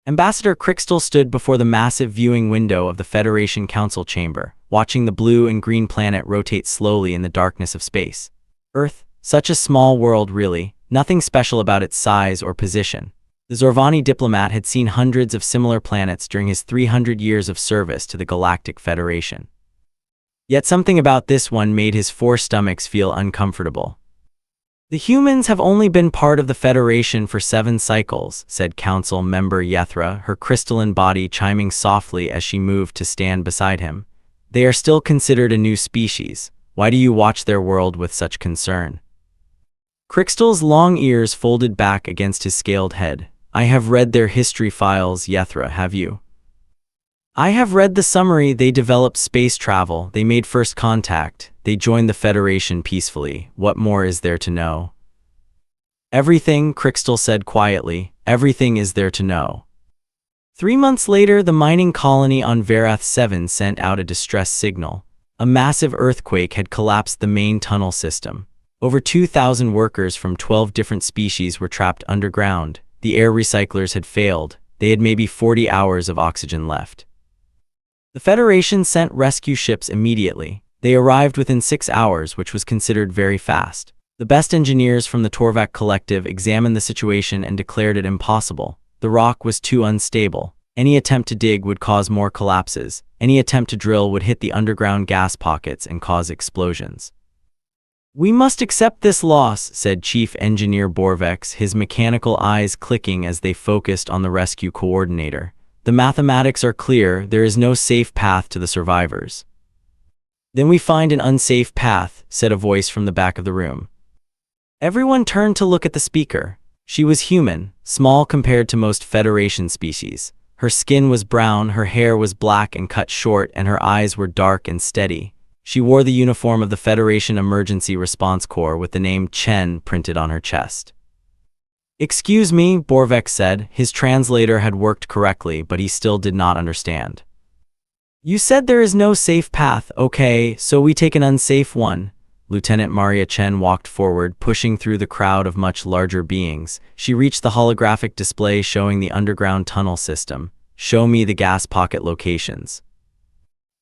Ambassador Crystal stood before the massive viewing window of the Federation Council chamber, watching the blue and green planet rotate slowly in the darkness of space. Earth, such a small world really, nothing special about its size or position. The Zorvani diplomat had seen hundreds of similar planets during his 300 years of service to the Galactic Federation. Yet something about this one made his four stomachs feel uncomfortable. "The humans have only been part of the Federation for 7 cycles," said Council Member Yethra, her crystalline body chiming softly as she moved to stand beside him. "They are still considered a new species. Why do you watch their world with such concern?" Crystal's long ears folded back against his scaled head. "I have read their history files, Yethra, have you?" "I have read the summary. They developed space travel, they made first contact, they joined the Federation peacefully. What more is there to know?" "Everything," Crystal said quietly. "Everything is there to know." 3 months later, the mining colony on Verath 7 sent out a distress signal. A massive earthquake had collapsed the main tunnel system. Over 2,000 workers from 12 different species were trapped underground. The air recyclers had failed. They had maybe 40 hours of oxygen left. The Federation sent rescue ships immediately. They arrived within 6 hours, which was considered very fast. The best engineers from the Torvak Collective examined the situation and declared it impossible. The rock was too unstable. Any attempt to dig would cause more collapses. Any attempt to drill would hit the underground gas pockets and cause explosions. "We must accept this loss," said Chief Engineer Borvex, his mechanical eyes clicking as they focused on the rescue coordinator. "The mathematics are clear. There is no safe path to the survivors." "Then we find an unsafe path," said a voice from the back of the room. Everyone turned to look at the speaker. She was human, small compared to most Federation species. Her skin was brown, her hair was black and cut short, and her eyes were dark and steady. She wore the uniform of the Federation Emergency Response Corps with the name Chen printed on her chest. "Excuse me," Borvex said. His translator had worked correctly, but he still did not understand. "You said there is no safe path. Okay, so we take an unsafe one." Lieutenant Maria Chen walked forward, pushing through the crowd of much larger beings. She reached the holographic display showing the underground tunnel system. "Show me the gas pocket locations."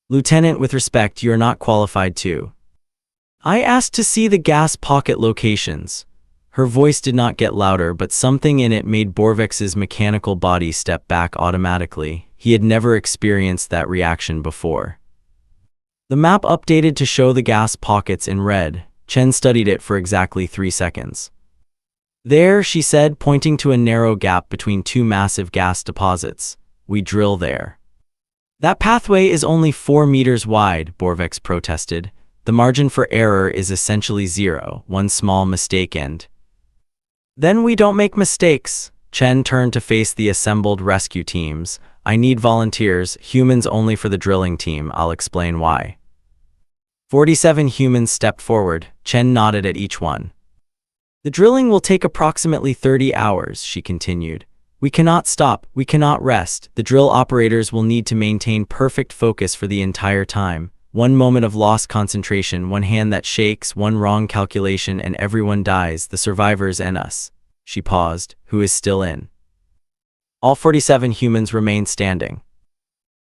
"Lieutenant, with respect, you are not qualified to." "I asked to see the gas pocket locations." Her voice did not get louder, but something in it made Borvex's mechanical body step back automatically. He had never experienced that reaction before. The map updated to show the gas pockets in red. Chen studied it for exactly 3 seconds. "There," she said, pointing to a narrow gap between 2 massive gas deposits. "We drill there." "That pathway is only 4 meters wide," Borvex protested. "The margin for error is essentially 0, one small mistake and—" "Then we don't make mistakes." Chen turned to face the assembled rescue teams. "I need volunteers, humans only for the drilling team. I'll explain why." 47 humans stepped forward. Chen nodded at each one. "The drilling will take approximately 30 hours, she continued. "We cannot stop, we cannot rest. The drill operators will need to maintain perfect focus for the entire time. One moment of lost concentration, one hand that shakes, one wrong calculation, and everyone dies, the survivors and us." She paused. "Who is still in?" All 47 humans remained standing.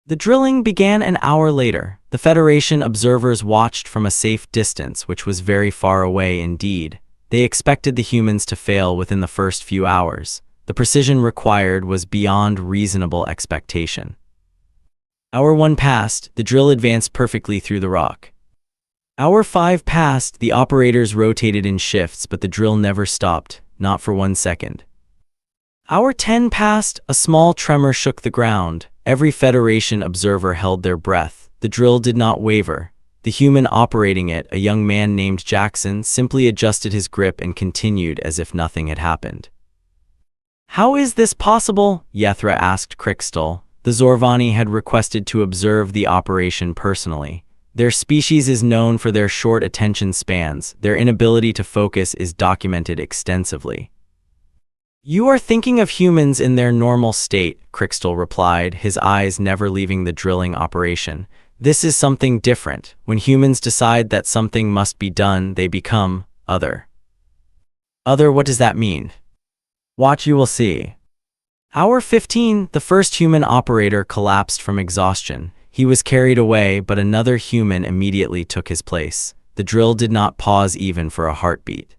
The drilling began an hour later. The Federation observers watched from a safe distance, which was very far away indeed. They expected the humans to fail within the first few hours. The precision required was beyond reasonable expectation. Hour 1 passed, the drill advanced perfectly through the rock. Hour 5 passed, the operators rotated in shifts, but the drill never stopped, not for 1 second. Hour 10 passed, a small tremor shook the ground. Every Federation observer held their breath. The drill did not waver. The human operating it, a young man named Jackson, simply adjusted his grip and continued as if nothing had happened. "How is this possible?" Yethra asked Crystal. The Zorvani had requested to observe the operation personally. Their species is known for their short attention spans. Their inability to focus is documented extensively. "You are thinking of humans in their normal state," Crystal replied, his eyes never leaving the drilling operation. "This is something different. When humans decide that something must be done, they become other." "Other, what does that mean?" "Watch, you will see." Hour 15, the first human operator collapsed from exhaustion. He was carried away, but another human immediately took his place. The drill did not pause even for a heartbeat.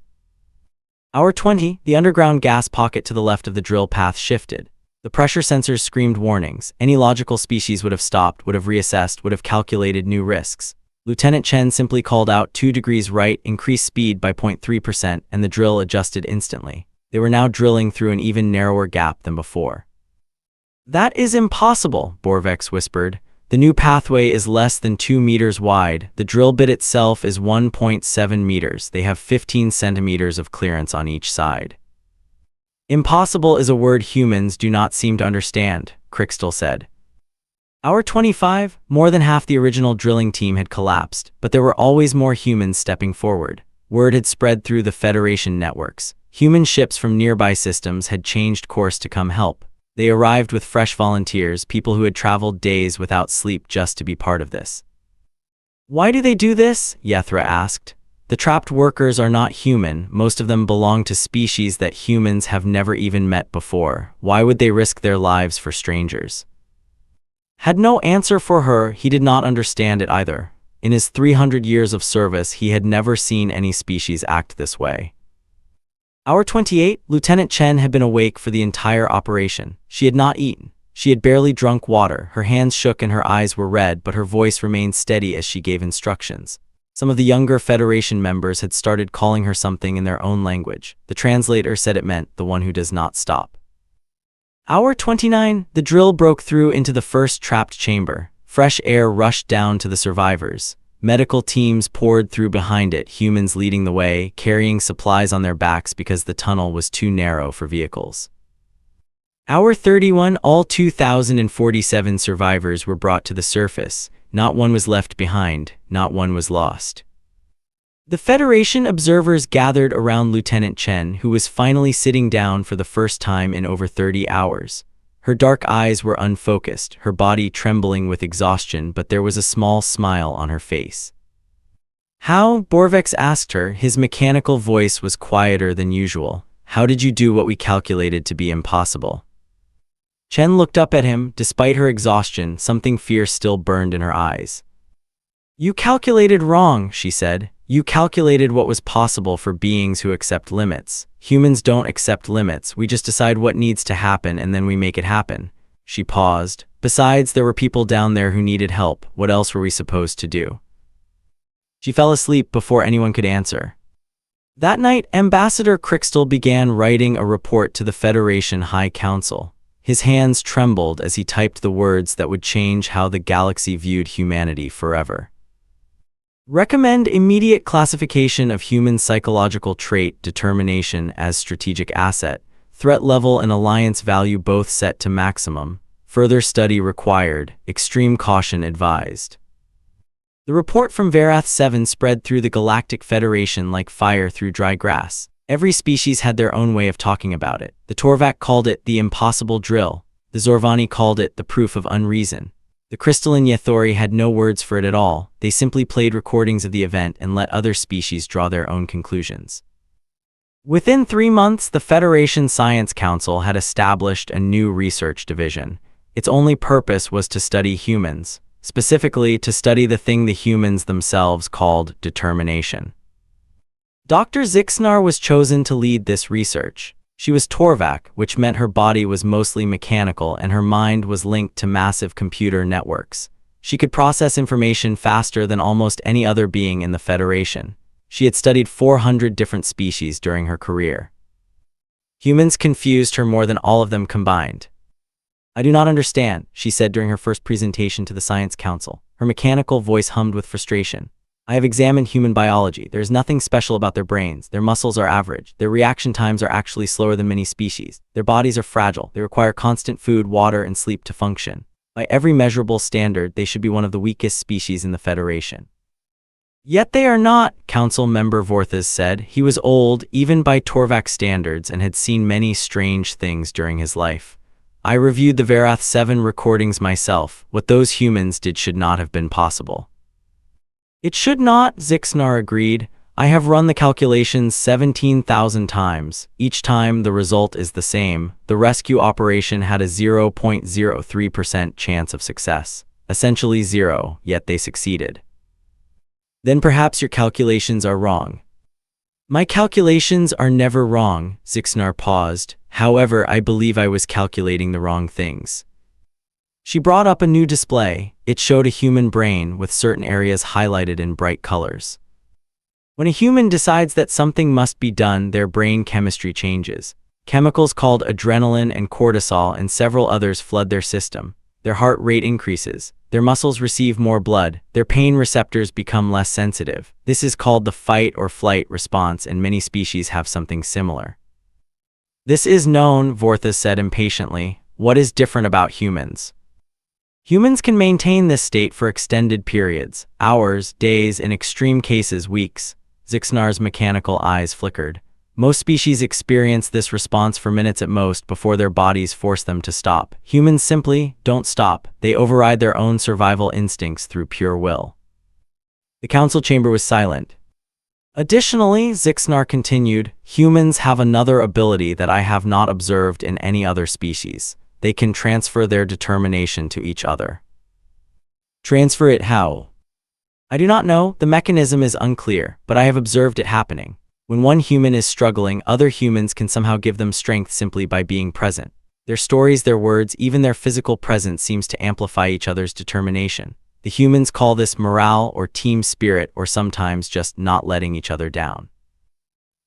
Hour 20, the underground gas pocket to the left of the drill path shifted. The pressure sensors screamed warnings. Any logical species would have stopped, would have reassessed, would have calculated new risks. Lieutenant Chen simply called out 2 degrees right, increased speed by 0.3%, and the drill adjusted instantly. They were now drilling through an even narrower gap than before. "That is impossible," Borvex whispered. "The new pathway is less than 2 meters wide. The drill bit itself is 1.7 meters. They have 15 centimeters of clearance on each side." "Impossible is a word humans do not seem to understand," Crystal said. Hour 25, more than half the original drilling team had collapsed, but there were always more humans stepping forward. Word had spread through the Federation networks. Human ships from nearby systems had changed course to come help. They arrived with fresh volunteers, people who had traveled days without sleep just to be part of this. "Why do they do this?" Yethra asked. "The trapped workers are not human. Most of them belong to species that humans have never even met before. Why would they risk their lives for strangers?" Had no answer for her. He did not understand it either. In his 300 years of service, he had never seen any species act this way. Hour 28, Lieutenant Chen had been awake for the entire operation. She had not eaten. She had barely drunk water. Her hands shook and her eyes were red, but her voice remained steady as she gave instructions. Some of the younger Federation members had started calling her something in their own language. The translator said it meant the one who does not stop. Hour 29, the drill broke through into the first trapped chamber. Fresh air rushed down to the survivors. Medical teams poured through behind it, humans leading the way, carrying supplies on their backs because the tunnel was too narrow for vehicles. Hour 31, all 2,047 survivors were brought to the surface. Not one was left behind, not one was lost. The Federation observers gathered around Lieutenant Chen, who was finally sitting down for the first time in over 30 hours. Her dark eyes were unfocused, her body trembling with exhaustion, but there was a small smile on her face. "How?" Borvex asked her. His mechanical voice was quieter than usual. "How did you do what we calculated to be impossible?" Chen looked up at him. Despite her exhaustion, something fierce still burned in her eyes. "You calculated wrong," she said. "You calculated what was possible for beings who accept limits. Humans don't accept limits. We just decide what needs to happen and then we make it happen." She paused. "Besides, there were people down there who needed help. What else were we supposed to do?" She fell asleep before anyone could answer. That night, Ambassador Crystal began writing a report to the Federation High Council. His hands trembled as he typed the words that would change how the galaxy viewed humanity forever. Recommend immediate classification of human psychological trait determination as strategic asset. Threat level and alliance value both set to maximum. Further study required. Extreme caution advised. The report from Verath 7 spread through the Galactic Federation like fire through dry grass. Every species had their own way of talking about it. The Torvak called it the impossible drill. The Zorvani called it the proof of unreason. The crystalline Yethori had no words for it at all. They simply played recordings of the event and let other species draw their own conclusions. Within 3 months, the Federation Science Council had established a new research division. Its only purpose was to study humans, specifically to study the thing the humans themselves called determination. Dr. Zixnar was chosen to lead this research. She was Torvak, which meant her body was mostly mechanical and her mind was linked to massive computer networks. She could process information faster than almost any other being in the Federation. She had studied 400 different species during her career. Humans confused her more than all of them combined. "I do not understand," she said during her first presentation to the Science Council. Her mechanical voice hummed with frustration. "I have examined human biology. There is nothing special about their brains. Their muscles are average. Their reaction times are actually slower than many species. Their bodies are fragile. They require constant food, water, and sleep to function. By every measurable standard, they should be one of the weakest species in the Federation." "Yet they are not," Council member Vorthas said. He was old, even by Torvak standards, and had seen many strange things during his life. "I reviewed the Verath 7 recordings myself. What those humans did should not have been possible." "It should not," Zixnar agreed. I have run the calculations 17,000 times. Each time the result is the same. The rescue operation had a 0.03% chance of success. Essentially zero, yet they succeeded. Then perhaps your calculations are wrong. My calculations are never wrong, Zixnar paused. However, I believe I was calculating the wrong things. She brought up a new display. It showed a human brain with certain areas highlighted in bright colors. When a human decides that something must be done, their brain chemistry changes. Chemicals called adrenaline and cortisol and several others flood their system. Their heart rate increases. Their muscles receive more blood. Their pain receptors become less sensitive. This is called the fight or flight response, and many species have something similar. This is known, Vortha said impatiently. What is different about humans? Humans can maintain this state for extended periods, hours, days, in extreme cases, weeks. Zixnar's mechanical eyes flickered. Most species experience this response for minutes at most before their bodies force them to stop. Humans simply don't stop. They override their own survival instincts through pure will. The council chamber was silent. Additionally, Zixnar continued, humans have another ability that I have not observed in any other species. They can transfer their determination to each other. Transfer it how? I do not know, the mechanism is unclear, but I have observed it happening. When one human is struggling, other humans can somehow give them strength simply by being present. Their stories, their words, even their physical presence seems to amplify each other's determination. The humans call this morale or team spirit, or sometimes just not letting each other down.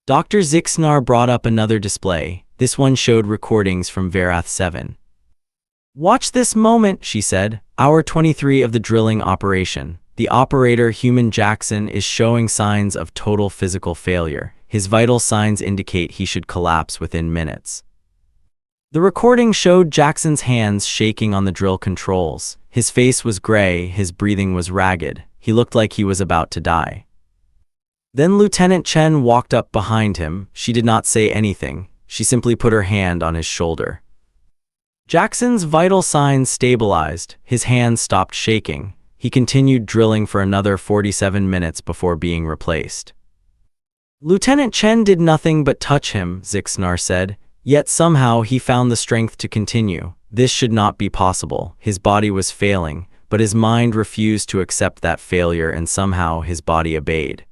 Dr. Zixnar brought up another display. This one showed recordings from Verath 7. Watch this moment, she said. Hour 23 of the drilling operation. The operator, human Jackson, is showing signs of total physical failure. His vital signs indicate he should collapse within minutes. The recording showed Jackson's hands shaking on the drill controls. His face was gray, his breathing was ragged. He looked like he was about to die. Then Lieutenant Chen walked up behind him. She did not say anything. She simply put her hand on his shoulder. Jackson's vital signs stabilized. His hands stopped shaking. He continued drilling for another 47 minutes before being replaced. Lieutenant Chen did nothing but touch him, Zixnar said, yet somehow he found the strength to continue. This should not be possible. His body was failing, but his mind refused to accept that failure, and somehow his body obeyed.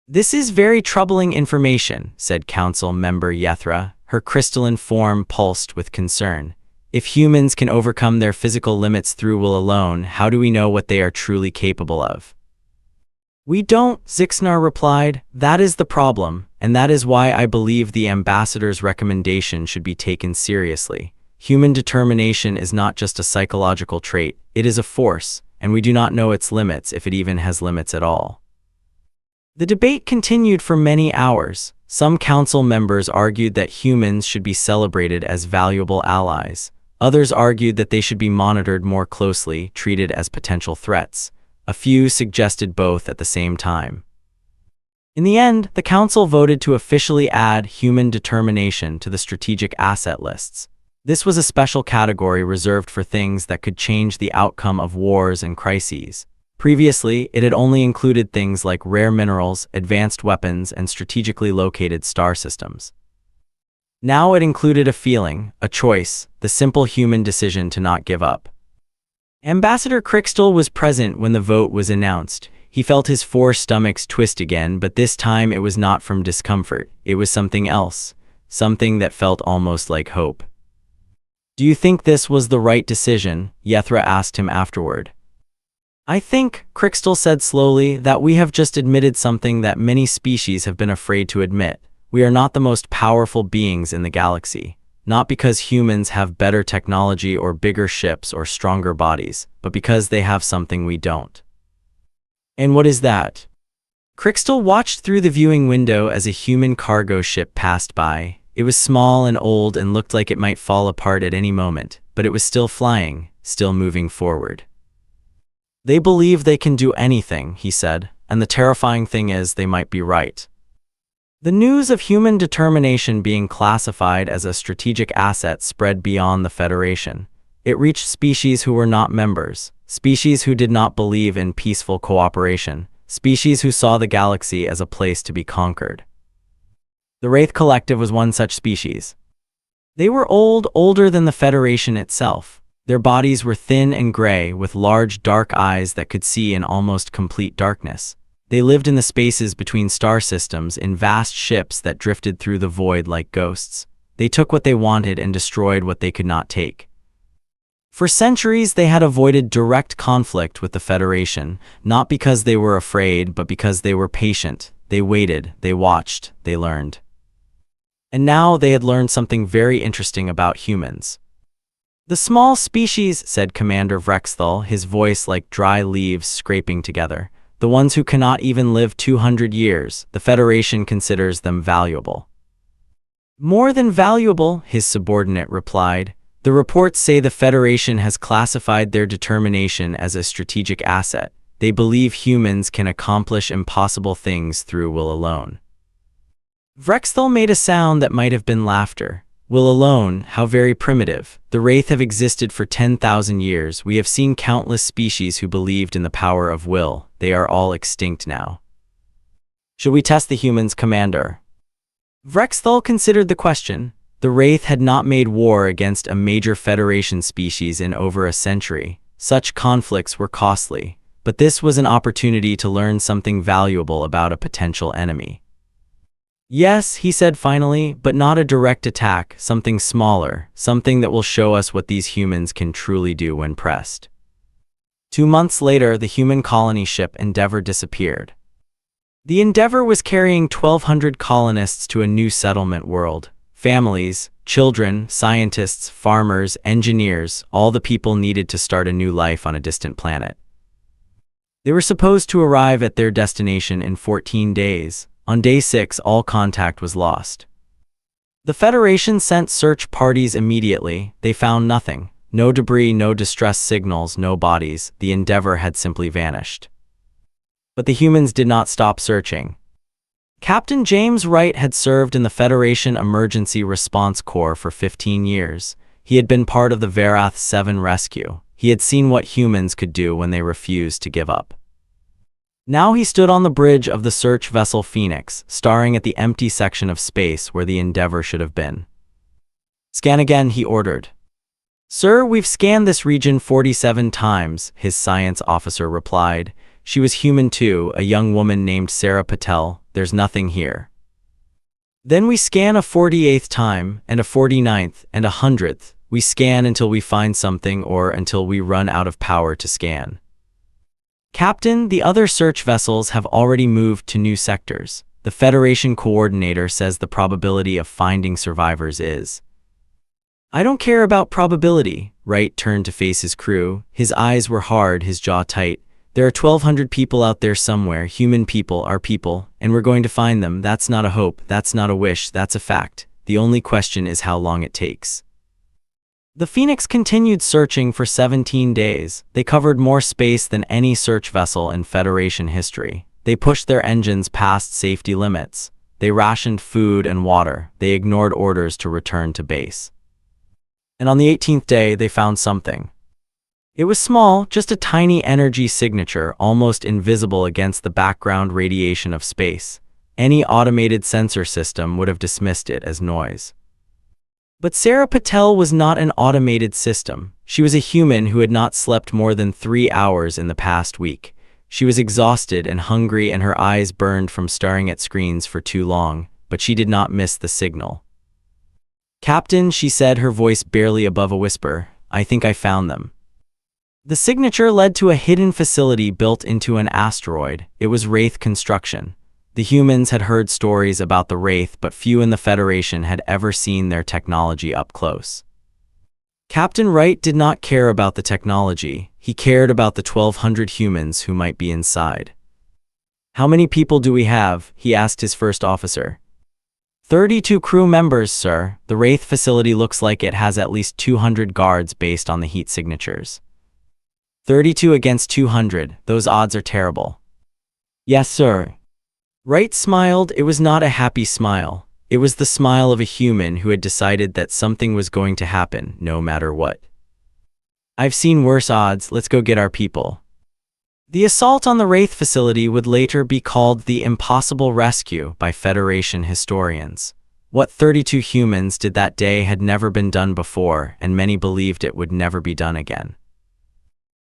This is very troubling information, said Council Member Yethra. Her crystalline form pulsed with concern. If humans can overcome their physical limits through will alone, how do we know what they are truly capable of? We don't, Zixnar replied. That is the problem, and that is why I believe the ambassador's recommendation should be taken seriously. Human determination is not just a psychological trait, it is a force, and we do not know its limits, if it even has limits at all. The debate continued for many hours. Some council members argued that humans should be celebrated as valuable allies. Others argued that they should be monitored more closely, treated as potential threats. A few suggested both at the same time. In the end, the council voted to officially add human determination to the strategic asset lists. This was a special category reserved for things that could change the outcome of wars and crises. Previously, it had only included things like rare minerals, advanced weapons, and strategically located star systems. Now it included a feeling, a choice, the simple human decision to not give up. Ambassador Crystal was present when the vote was announced. He felt his four stomachs twist again, but this time it was not from discomfort. It was something else, something that felt almost like hope. Do you think this was the right decision? Yethra asked him afterward. I think, Crystal said slowly, that we have just admitted something that many species have been afraid to admit. We are not the most powerful beings in the galaxy, not because humans have better technology or bigger ships or stronger bodies, but because they have something we don't. And what is that? Crystal watched through the viewing window as a human cargo ship passed by. It was small and old and looked like it might fall apart at any moment, but it was still flying, still moving forward. They believe they can do anything, he said, and the terrifying thing is they might be right. The news of human determination being classified as a strategic asset spread beyond the Federation. It reached species who were not members, species who did not believe in peaceful cooperation, species who saw the galaxy as a place to be conquered. The Wraith Collective was one such species. They were older than the Federation itself. Their bodies were thin and gray, with large dark eyes that could see in almost complete darkness. They lived in the spaces between star systems in vast ships that drifted through the void like ghosts. They took what they wanted and destroyed what they could not take. For centuries, they had avoided direct conflict with the Federation, not because they were afraid, but because they were patient. They waited, they watched, they learned. And now they had learned something very interesting about humans. "The small species," said Commander Vrexthal, his voice like dry leaves scraping together. "The ones who cannot even live 200 years, the Federation considers them valuable." "More than valuable," his subordinate replied. "The reports say the Federation has classified their determination as a strategic asset. They believe humans can accomplish impossible things through will alone." Vrexthal made a sound that might have been laughter. "Will alone? How very primitive. The Wraith have existed for 10,000 years. We have seen countless species who believed in the power of will. They are all extinct now." "Should we test the humans, Commander?" Vrexthal considered the question. The Wraith had not made war against a major Federation species in over a century. Such conflicts were costly, but this was an opportunity to learn something valuable about a potential enemy. "Yes," he said finally, "but not a direct attack, something smaller, something that will show us what these humans can truly do when pressed." 2 months later, the human colony ship Endeavour disappeared. The Endeavour was carrying 1,200 colonists to a new settlement world. Families, children, scientists, farmers, engineers, all the people needed to start a new life on a distant planet. They were supposed to arrive at their destination in 14 days. On day 6, all contact was lost. The Federation sent search parties immediately. They found nothing. No debris, no distress signals, no bodies. The Endeavour had simply vanished. But the humans did not stop searching. Captain James Wright had served in the Federation Emergency Response Corps for 15 years. He had been part of the Verath 7 rescue. He had seen what humans could do when they refused to give up. Now he stood on the bridge of the search vessel Phoenix, staring at the empty section of space where the Endeavour should have been. "Scan again," he ordered. "Sir, we've scanned this region 47 times, his science officer replied. She was human too, a young woman named Sarah Patel. There's nothing here. Then we scan a 48th time, and a 49th, and a 100th. We scan until we find something or until we run out of power to scan. Captain, the other search vessels have already moved to new sectors. The Federation coordinator says the probability of finding survivors is." "I don't care about probability." Wright turned to face his crew. His eyes were hard, his jaw tight. "There are 1,200 people out there somewhere, human people, our people, and we're going to find them. That's not a hope, that's not a wish, that's a fact. The only question is how long it takes." The Phoenix continued searching for 17 days. They covered more space than any search vessel in Federation history. They pushed their engines past safety limits. They rationed food and water. They ignored orders to return to base. And on the 18th day, they found something. It was small, just a tiny energy signature, almost invisible against the background radiation of space. Any automated sensor system would have dismissed it as noise. But Sarah Patel was not an automated system. She was a human who had not slept more than 3 hours in the past week. She was exhausted and hungry, and her eyes burned from staring at screens for too long, but she did not miss the signal. "Captain," she said, her voice barely above a whisper, "I think I found them." The signature led to a hidden facility built into an asteroid. It was Wraith construction. The humans had heard stories about the Wraith, but few in the Federation had ever seen their technology up close. Captain Wright did not care about the technology. He cared about the 1,200 humans who might be inside. "How many people do we have?" he asked his first officer. 32 crew members, sir. The Wraith facility looks like it has at least 200 guards based on the heat signatures." 32 against 200, those odds are terrible. "Yes, sir." Wright smiled. It was not a happy smile. It was the smile of a human who had decided that something was going to happen, no matter what. "I've seen worse odds. Let's go get our people." The assault on the Wraith facility would later be called the Impossible Rescue by Federation historians. What 32 humans did that day had never been done before, and many believed it would never be done again.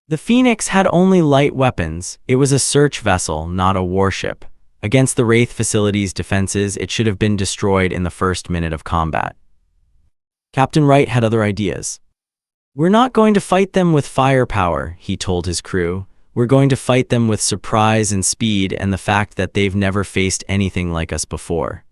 The Phoenix had only light weapons. It was a search vessel, not a warship. Against the Wraith facility's defenses, it should have been destroyed in the first minute of combat. Captain Wright had other ideas. "We're not going to fight them with firepower," he told his crew. "We're going to fight them with surprise and speed and the fact that they've never faced anything like us before."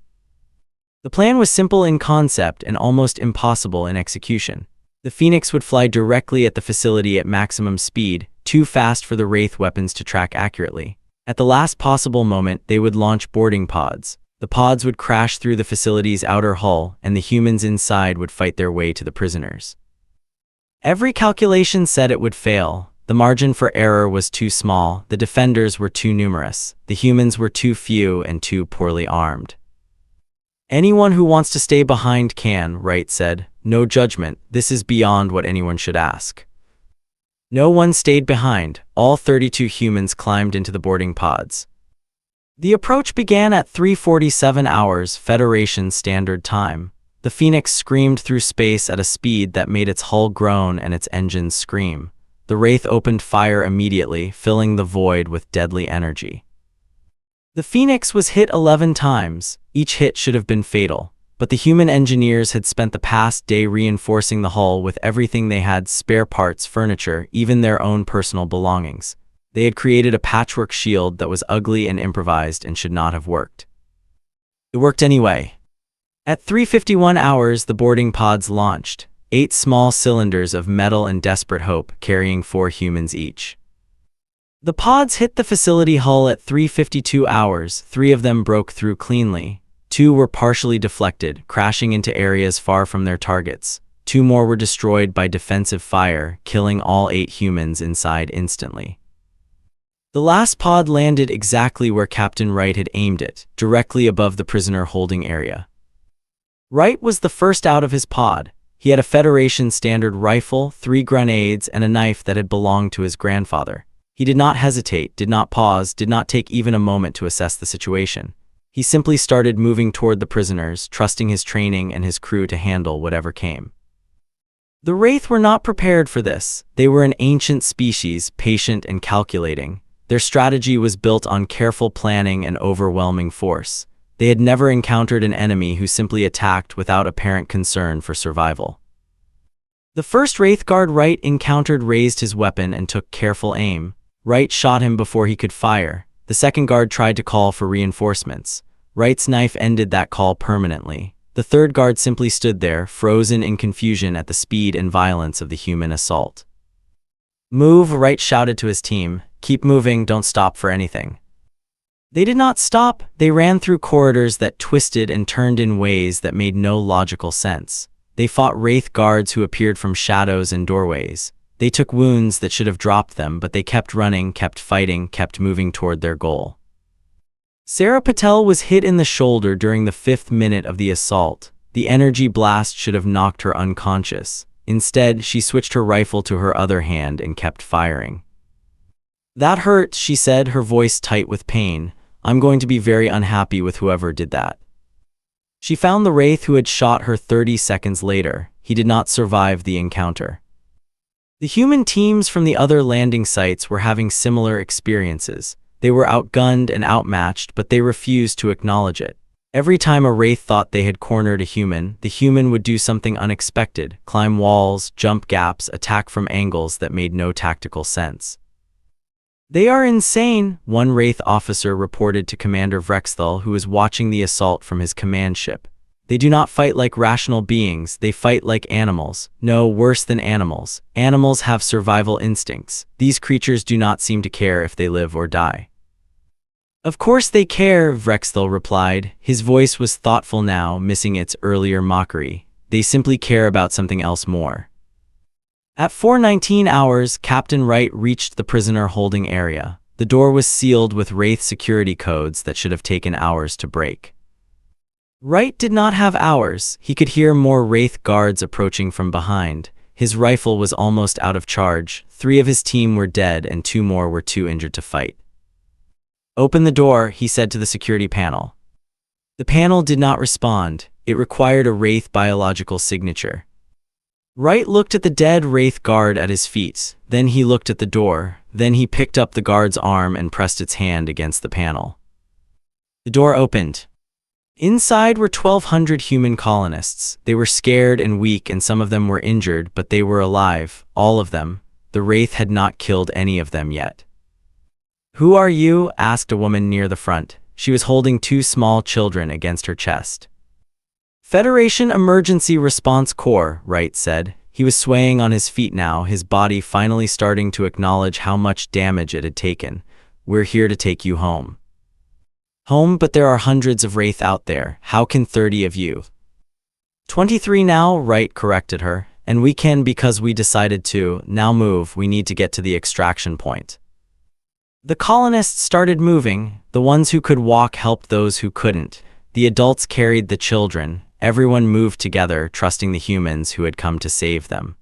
The plan was simple in concept and almost impossible in execution. The Phoenix would fly directly at the facility at maximum speed, too fast for the Wraith weapons to track accurately. At the last possible moment, they would launch boarding pods. The pods would crash through the facility's outer hull, and the humans inside would fight their way to the prisoners. Every calculation said it would fail. The margin for error was too small, the defenders were too numerous, the humans were too few and too poorly armed. "Anyone who wants to stay behind can," Wright said. "No judgment, this is beyond what anyone should ask." No one stayed behind. All 32 humans climbed into the boarding pods. The approach began at 3:47 hours Federation Standard Time. The Phoenix screamed through space at a speed that made its hull groan and its engines scream. The Wraith opened fire immediately, filling the void with deadly energy. The Phoenix was hit 11 times. Each hit should have been fatal. But the human engineers had spent the past day reinforcing the hull with everything they had: spare parts, furniture, even their own personal belongings. They had created a patchwork shield that was ugly and improvised and should not have worked. It worked anyway. At 3:51 hours, the boarding pods launched. 8 small cylinders of metal and desperate hope, carrying 4 humans each. The pods hit the facility hull at 3:52 hours. 3 of them broke through cleanly. 2 were partially deflected, crashing into areas far from their targets. 2 more were destroyed by defensive fire, killing all 8 humans inside instantly. The last pod landed exactly where Captain Wright had aimed it, directly above the prisoner holding area. Wright was the first out of his pod. He had a Federation standard rifle, 3 grenades, and a knife that had belonged to his grandfather. He did not hesitate, did not pause, did not take even a moment to assess the situation. He simply started moving toward the prisoners, trusting his training and his crew to handle whatever came. The Wraith were not prepared for this. They were an ancient species, patient and calculating. Their strategy was built on careful planning and overwhelming force. They had never encountered an enemy who simply attacked without apparent concern for survival. The first Wraith guard Wright encountered raised his weapon and took careful aim. Wright shot him before he could fire. The second guard tried to call for reinforcements. Wright's knife ended that call permanently. The third guard simply stood there, frozen in confusion at the speed and violence of the human assault. "Move," Wright shouted to his team. "Keep moving, don't stop for anything." They did not stop. They ran through corridors that twisted and turned in ways that made no logical sense. They fought Wraith guards who appeared from shadows and doorways. They took wounds that should have dropped them, but they kept running, kept fighting, kept moving toward their goal. Sarah Patel was hit in the shoulder during the 5th minute of the assault. The energy blast should have knocked her unconscious. Instead, she switched her rifle to her other hand and kept firing. "That hurt," she said, her voice tight with pain. "I'm going to be very unhappy with whoever did that." She found the Wraith who had shot her 30 seconds later. He did not survive the encounter. The human teams from the other landing sites were having similar experiences. They were outgunned and outmatched, but they refused to acknowledge it. Every time a Wraith thought they had cornered a human, the human would do something unexpected: climb walls, jump gaps, attack from angles that made no tactical sense. "They are insane," one Wraith officer reported to Commander Vrexthal, who was watching the assault from his command ship. "They do not fight like rational beings, they fight like animals. No, worse than animals. Animals have survival instincts. These creatures do not seem to care if they live or die." "Of course they care," Vrexthal replied. His voice was thoughtful now, missing its earlier mockery. "They simply care about something else more." At 4:19 hours, Captain Wright reached the prisoner holding area. The door was sealed with Wraith security codes that should have taken hours to break. Wright did not have hours. He could hear more Wraith guards approaching from behind. His rifle was almost out of charge. 3 of his team were dead and 2 more were too injured to fight. "Open the door," he said to the security panel. The panel did not respond. It required a Wraith biological signature. Wright looked at the dead Wraith guard at his feet. Then he looked at the door. Then he picked up the guard's arm and pressed its hand against the panel. The door opened. Inside were 1,200 human colonists. They were scared and weak, and some of them were injured, but they were alive, all of them. The Wraith had not killed any of them yet. "Who are you?" asked a woman near the front. She was holding 2 small children against her chest. "Federation Emergency Response Corps," Wright said. He was swaying on his feet now, his body finally starting to acknowledge how much damage it had taken. "We're here to take you home." "Home, but there are hundreds of Wraith out there. How can 30 of you?" 23 now, Wright corrected her. "And we can because we decided to. Now move, we need to get to the extraction point." The colonists started moving. The ones who could walk helped those who couldn't. The adults carried the children. Everyone moved together, trusting the humans who had come to save them.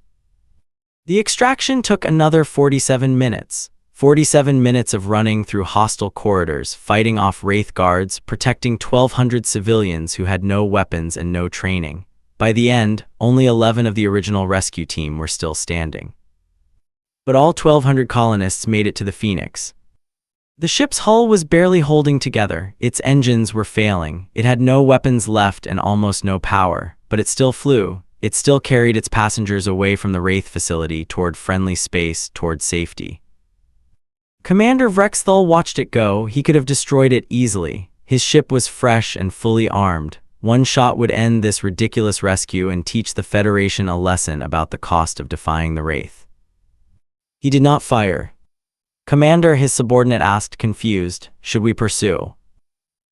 The extraction took another 47 minutes. 47 minutes of running through hostile corridors, fighting off Wraith guards, protecting 1,200 civilians who had no weapons and no training. By the end, only 11 of the original rescue team were still standing. But all 1,200 colonists made it to the Phoenix. The ship's hull was barely holding together. Its engines were failing. It had no weapons left and almost no power, but it still flew. It still carried its passengers away from the Wraith facility toward friendly space, toward safety. Commander Vrexthal watched it go. He could have destroyed it easily. His ship was fresh and fully armed. One shot would end this ridiculous rescue and teach the Federation a lesson about the cost of defying the Wraith. He did not fire. "Commander," his subordinate asked, confused, "should we pursue?"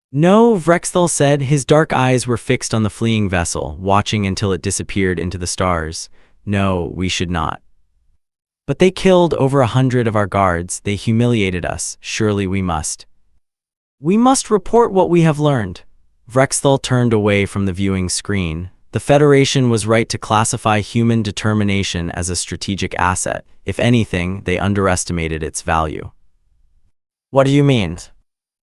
"No," Vrexthal said. His dark eyes were fixed on the fleeing vessel, watching until it disappeared into the stars. "No, we should not. But they killed over 100 of our guards. They humiliated us. Surely we must. We must report what we have learned." Vrexthal turned away from the viewing screen. The Federation was right to classify human determination as a strategic asset. If anything, they underestimated its value. "What do you mean?"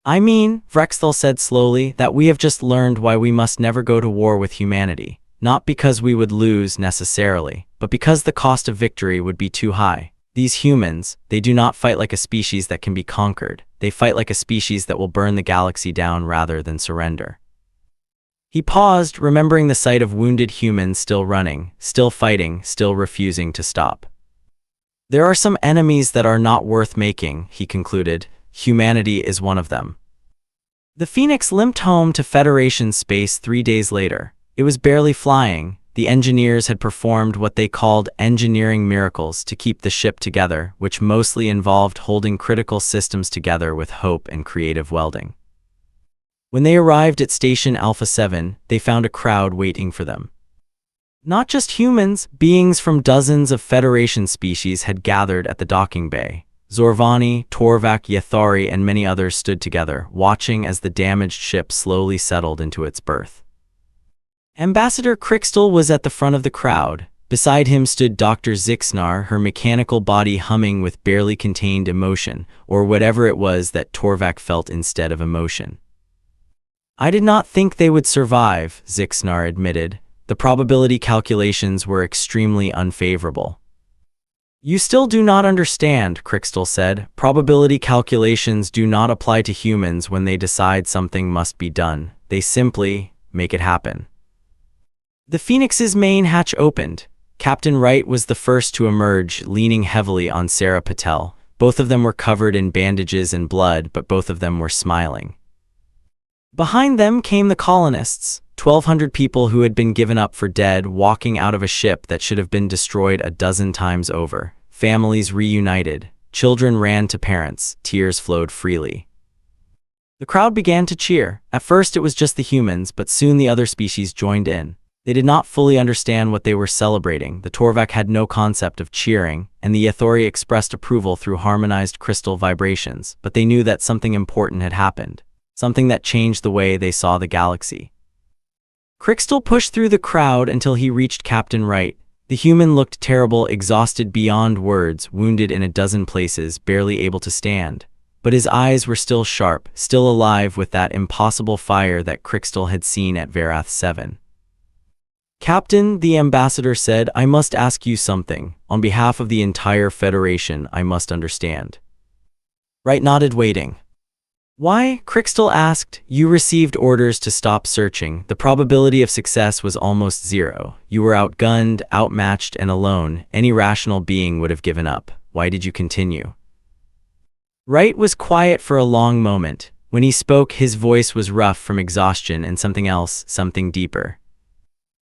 "I mean," Vrexthal said slowly, "that we have just learned why we must never go to war with humanity. Not because we would lose necessarily, but because the cost of victory would be too high. These humans, they do not fight like a species that can be conquered. They fight like a species that will burn the galaxy down rather than surrender." He paused, remembering the sight of wounded humans still running, still fighting, still refusing to stop. "There are some enemies that are not worth making," he concluded. "Humanity is one of them." The Phoenix limped home to Federation space 3 days later. It was barely flying. The engineers had performed what they called engineering miracles to keep the ship together, which mostly involved holding critical systems together with hope and creative welding. When they arrived at Station Alpha 7, they found a crowd waiting for them. Not just humans, beings from dozens of Federation species had gathered at the docking bay. Zorvani, Torvak, Yathari, and many others stood together, watching as the damaged ship slowly settled into its berth. Ambassador Crixtal was at the front of the crowd. Beside him stood Dr. Zixnar, her mechanical body humming with barely contained emotion, or whatever it was that Torvak felt instead of emotion. "I did not think they would survive," Zixnar admitted. "The probability calculations were extremely unfavorable." "You still do not understand," Crixtal said. "Probability calculations do not apply to humans when they decide something must be done. They simply make it happen." The Phoenix's main hatch opened. Captain Wright was the first to emerge, leaning heavily on Sarah Patel. Both of them were covered in bandages and blood, but both of them were smiling. Behind them came the colonists, 1,200 people who had been given up for dead, walking out of a ship that should have been destroyed a dozen times over. Families reunited. Children ran to parents. Tears flowed freely. The crowd began to cheer. At first it was just the humans, but soon the other species joined in. They did not fully understand what they were celebrating. The Torvak had no concept of cheering, and the Yathori expressed approval through harmonized crystal vibrations, but they knew that something important had happened. Something that changed the way they saw the galaxy. Crixtal pushed through the crowd until he reached Captain Wright. The human looked terrible, exhausted beyond words, wounded in a dozen places, barely able to stand. But his eyes were still sharp, still alive with that impossible fire that Crystal had seen at Verath 7. "Captain," the ambassador said, "I must ask you something. On behalf of the entire Federation, I must understand." Wright nodded, waiting. "Why?" Crystal asked. "You received orders to stop searching. The probability of success was almost zero. You were outgunned, outmatched, and alone. Any rational being would have given up. Why did you continue?" Wright was quiet for a long moment. When he spoke, his voice was rough from exhaustion and something else, something deeper.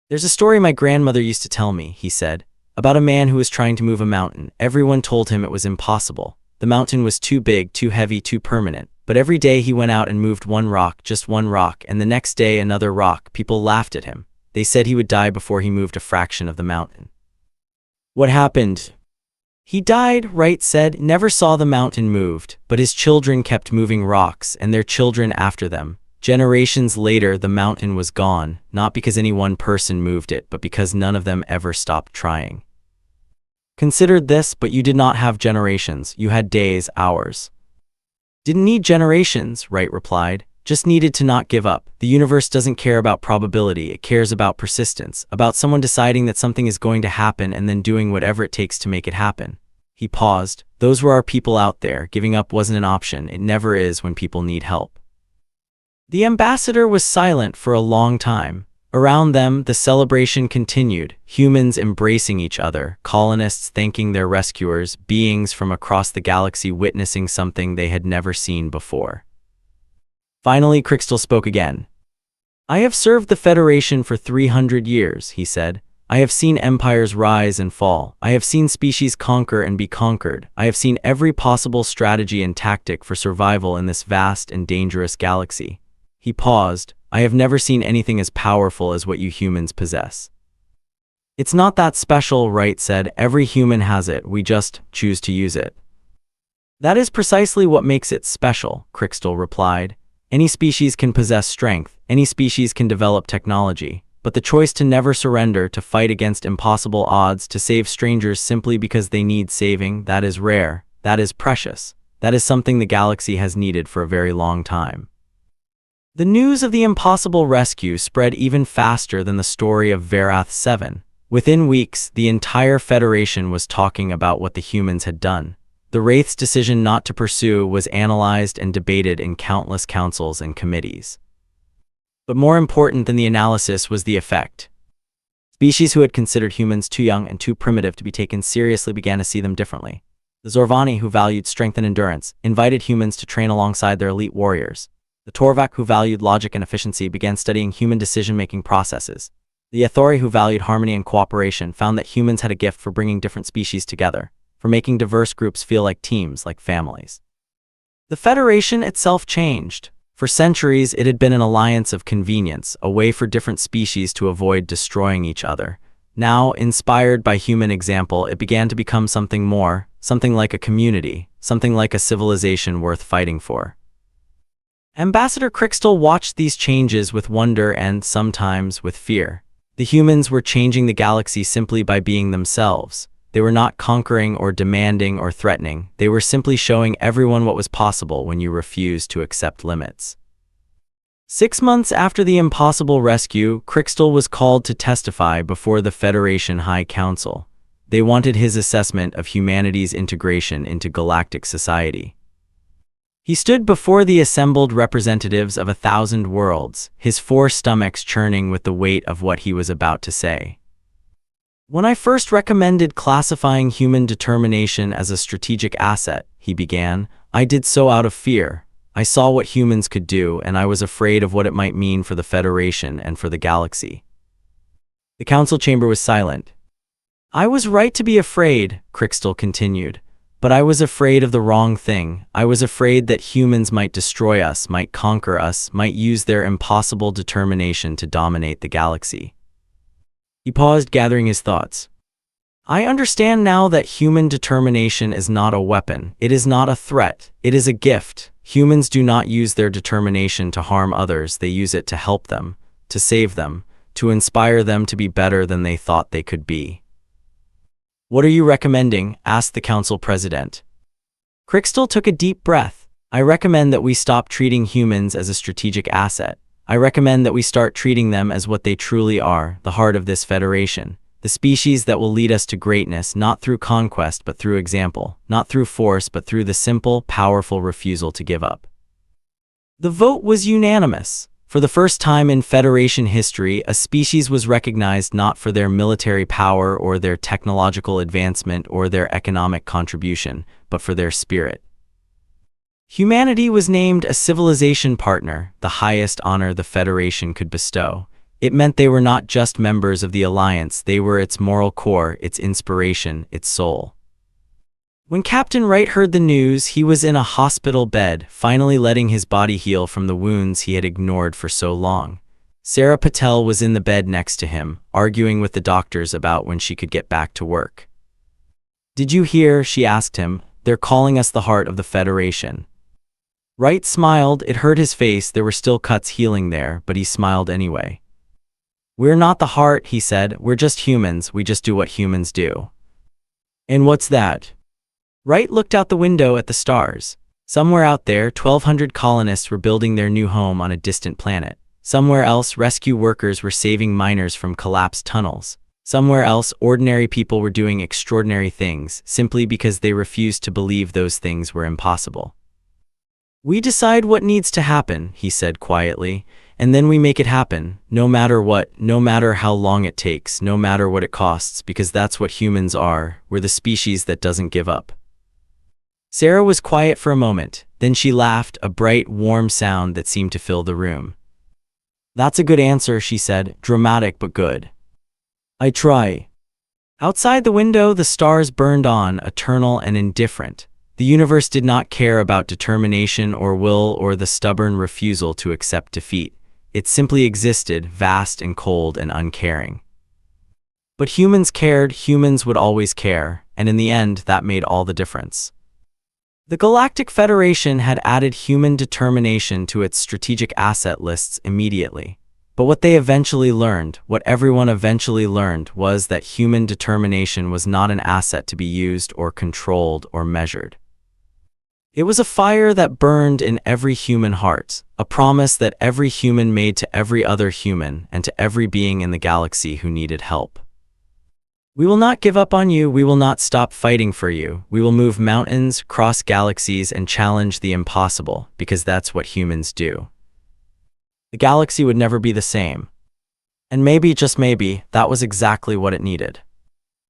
"There's a story my grandmother used to tell me," he said, "about a man who was trying to move a mountain. Everyone told him it was impossible. The mountain was too big, too heavy, too permanent. But every day he went out and moved one rock, just one rock, and the next day another rock. People laughed at him. They said he would die before he moved a fraction of the mountain." "What happened?" "He died," Wright said. "Never saw the mountain moved, but his children kept moving rocks, and their children after them. Generations later, the mountain was gone, not because any one person moved it, but because none of them ever stopped trying." "Considered this, but you did not have generations. You had days, hours." "Didn't need generations," Wright replied. "Just needed to not give up. The universe doesn't care about probability, it cares about persistence, about someone deciding that something is going to happen and then doing whatever it takes to make it happen." He paused. "Those were our people out there. Giving up wasn't an option. It never is when people need help." The ambassador was silent for a long time. Around them, the celebration continued, humans embracing each other, colonists thanking their rescuers, beings from across the galaxy witnessing something they had never seen before. Finally, Crystal spoke again. "I have served the Federation for 300 years, he said. "I have seen empires rise and fall. I have seen species conquer and be conquered. I have seen every possible strategy and tactic for survival in this vast and dangerous galaxy." He paused. "I have never seen anything as powerful as what you humans possess." "It's not that special," Wright said. "Every human has it. We just choose to use it." "That is precisely what makes it special," Crystal replied. "Any species can possess strength. Any species can develop technology. But the choice to never surrender, to fight against impossible odds, to save strangers simply because they need saving, that is rare. That is precious. That is something the galaxy has needed for a very long time." The news of the impossible rescue spread even faster than the story of Verath 7. Within weeks, the entire Federation was talking about what the humans had done. The Wraith's decision not to pursue was analyzed and debated in countless councils and committees. But more important than the analysis was the effect. Species who had considered humans too young and too primitive to be taken seriously began to see them differently. The Zorvani, who valued strength and endurance, invited humans to train alongside their elite warriors. The Torvak, who valued logic and efficiency, began studying human decision-making processes. The Ethori, who valued harmony and cooperation, found that humans had a gift for bringing different species together, for making diverse groups feel like teams, like families. The Federation itself changed. For centuries, it had been an alliance of convenience, a way for different species to avoid destroying each other. Now, inspired by human example, it began to become something more, something like a community, something like a civilization worth fighting for. Ambassador Crystal watched these changes with wonder and, sometimes, with fear. The humans were changing the galaxy simply by being themselves. They were not conquering or demanding or threatening. They were simply showing everyone what was possible when you refused to accept limits. 6 months after the impossible rescue, Crystal was called to testify before the Federation High Council. They wanted his assessment of humanity's integration into galactic society. He stood before the assembled representatives of 1,000 worlds, his 4 stomachs churning with the weight of what he was about to say. "When I first recommended classifying human determination as a strategic asset," he began, "I did so out of fear. I saw what humans could do, and I was afraid of what it might mean for the Federation and for the galaxy." The council chamber was silent. "I was right to be afraid," Crystal continued. "But I was afraid of the wrong thing. I was afraid that humans might destroy us, might conquer us, might use their impossible determination to dominate the galaxy." He paused, gathering his thoughts. "I understand now that human determination is not a weapon. It is not a threat. It is a gift. Humans do not use their determination to harm others. They use it to help them, to save them, to inspire them to be better than they thought they could be." "What are you recommending?" asked the council president. Crystal took a deep breath. "I recommend that we stop treating humans as a strategic asset. I recommend that we start treating them as what they truly are, the heart of this federation. The species that will lead us to greatness, not through conquest but through example, not through force but through the simple, powerful refusal to give up." The vote was unanimous. For the first time in Federation history, a species was recognized not for their military power or their technological advancement or their economic contribution, but for their spirit. Humanity was named a civilization partner, the highest honor the Federation could bestow. It meant they were not just members of the Alliance, they were its moral core, its inspiration, its soul. When Captain Wright heard the news, he was in a hospital bed, finally letting his body heal from the wounds he had ignored for so long. Sarah Patel was in the bed next to him, arguing with the doctors about when she could get back to work. "Did you hear?" she asked him. "They're calling us the heart of the Federation." Wright smiled. It hurt his face. There were still cuts healing there, but he smiled anyway. "We're not the heart," he said. "We're just humans. We just do what humans do." "And what's that?" Wright looked out the window at the stars. Somewhere out there, 1,200 colonists were building their new home on a distant planet. Somewhere else, rescue workers were saving miners from collapsed tunnels. Somewhere else, ordinary people were doing extraordinary things, simply because they refused to believe those things were impossible. "We decide what needs to happen," he said quietly, "and then we make it happen, no matter what, no matter how long it takes, no matter what it costs, because that's what humans are. We're the species that doesn't give up." Sarah was quiet for a moment, then she laughed, a bright, warm sound that seemed to fill the room. "That's a good answer," she said, "dramatic but good. I try." Outside the window, the stars burned on, eternal and indifferent. The universe did not care about determination or will or the stubborn refusal to accept defeat. It simply existed, vast and cold and uncaring. But humans cared, humans would always care, and in the end, that made all the difference. The Galactic Federation had added human determination to its strategic asset lists immediately. But what they eventually learned, what everyone eventually learned, was that human determination was not an asset to be used or controlled or measured. It was a fire that burned in every human heart, a promise that every human made to every other human and to every being in the galaxy who needed help. "We will not give up on you, we will not stop fighting for you. We will move mountains, cross galaxies, and challenge the impossible, because that's what humans do." The galaxy would never be the same. And maybe, just maybe, that was exactly what it needed.